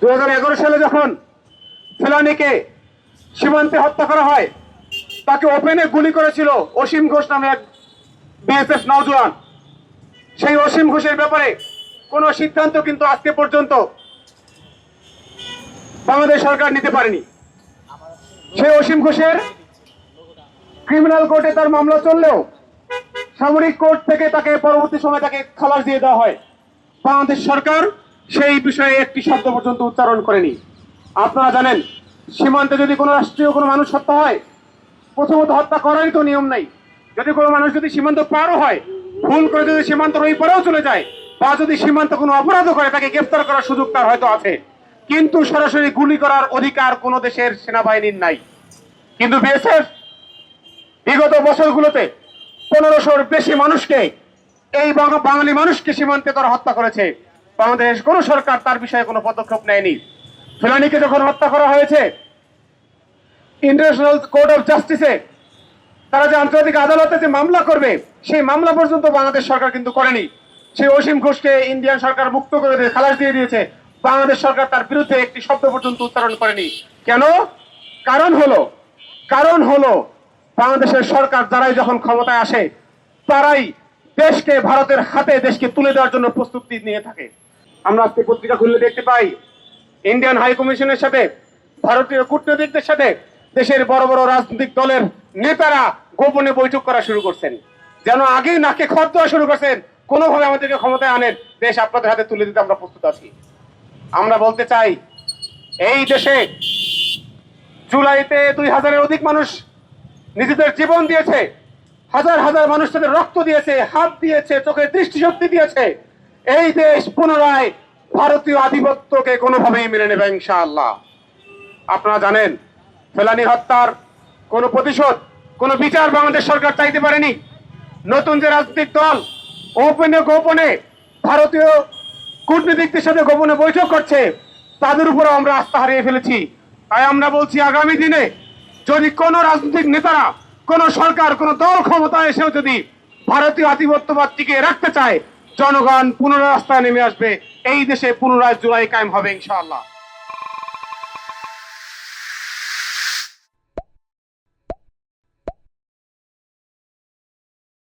2011 সালে যখন ফেলানীকে সীমান্তে হত্যা করা হয়, তাকে ওপেনে গুলি করেছিল অসীম ঘোষ নামে এক বিএসএফ নওজোয়ান। সেই অসীম ঘোষের ব্যাপারে কোনো সিদ্ধান্ত কিন্তু আজকে পর্যন্ত বাংলাদেশ সরকার নিতে পারেনি। সেই অসীম ঘোষের ক্রিমিনাল কোর্টে তার মামলা চললেও সামরিক কোর্ট থেকে তাকে পরবর্তী সময় তাকে খালাস দিয়ে দেওয়া হয়। বাংলাদেশ সরকার সেই বিষয়ে একটি শব্দ পর্যন্ত উচ্চারণ করেনি। আপনারা জানেন, সীমান্তে যদি কোনো রাষ্ট্রীয় কোনো মানুষ হত্যা হয়, প্রথমত হত্যা করারই তো নিয়ম নাই। যদি কোনো মানুষ যদি সীমান্ত পারও হয়, ভুল করে যদি সীমান্ত ওই পারেও চলে যায়, বা যদি সীমান্ত কোনো অপরাধও করে, তাকে গ্রেফতার করার সুযোগ তার হয়তো আছে, কিন্তু সরাসরি গুলি করার অধিকার কোনো দেশের সেনাবাহিনীর নাই। কিন্তু বিএসএফ বিগত বছরগুলোতে 1500-র বেশি মানুষকে, এই বাঙালি মানুষকে সীমান্তে তারা হত্যা করেছে। বাংলাদেশ কোন সরকার তার বিষয়ে কোনো পদক্ষেপ নেয়নি। ফেলানীকে যখন হত্যা করা হয়েছে, ইন্টারন্যাশনাল কোর্ট অফ জাস্টিসে তারা যে আন্তর্জাতিক আদালতে যে মামলা করবে, সেই মামলা পর্যন্ত বাংলাদেশ সরকার কিন্তু করেনি। সেই অসীম ঘোষকে ইন্ডিয়ান সরকার মুক্ত করে দিয়ে খালাস দিয়ে দিয়েছে। বাংলাদেশ সরকার তার বিরুদ্ধে একটি শব্দ পর্যন্ত উচ্চারণ করেনি। কেন? কারণ হলো বাংলাদেশের সরকার যারাই যখন ক্ষমতায় আসে, তারাই দেশকে ভারতের হাতে দেশকে তুলে দেওয়ার জন্য প্রস্তুতি নিয়ে থাকে। আমরা আজকে পত্রিকা খুললে দেখতে পাই, ইন্ডিয়ান হাই কমিশনের সাথে, ভারতীয় কূটনীতিকদের সাথে দেশের বড় বড় রাজনৈতিক দলের নেতারা গোপনে বৈঠক করা শুরু করছেন, যেন আগেই নাকে খত দেওয়া শুরু করছেন, কোনোভাবে আমাদেরকে ক্ষমতায় আনেন, দেশ আপনাদের হাতে তুলে দিতে আমরা প্রস্তুত আছি। আমরা বলতে চাই, এই দেশে জুলাইতে 2000-এর অধিক মানুষ নিজেদের জীবন দিয়েছে, হাজার হাজার মানুষ তাদের রক্ত দিয়েছে, হাত দিয়েছে, চোখের দৃষ্টিশক্তি দিয়েছে। এই দেশ পুনরায় ভারতীয় আধিপত্যকে কোনোভাবেই মেনে নেবে ইনশাআল্লাহ। আপনারা জানেন, ফেলানী হত্যার কোনো প্রতিশোধ, কোনো বিচার বাংলাদেশ সরকার চাইতে পারেনি। নতুন যে রাজনৈতিক দল গোপনে ভারতীয় কূটনীতিকদের সাথে গোপনে বৈঠক করছে, তাদের উপরে আমরা আস্থা হারিয়ে ফেলেছি। তাই আমরা বলছি, আগামী দিনে যদি কোন রাজনৈতিক নেতারা, কোন সরকার, কোন দল ক্ষমতায় এসেও যদি ভারতীয় আধিপত্যবাদ টিকিয়ে রাখতে চায়, জনগণ পুনরায় রাস্তায় নেমে আসবে। এই দেশে পুনরায় জুলাই কায়েম হবে ইনশাআল্লাহ।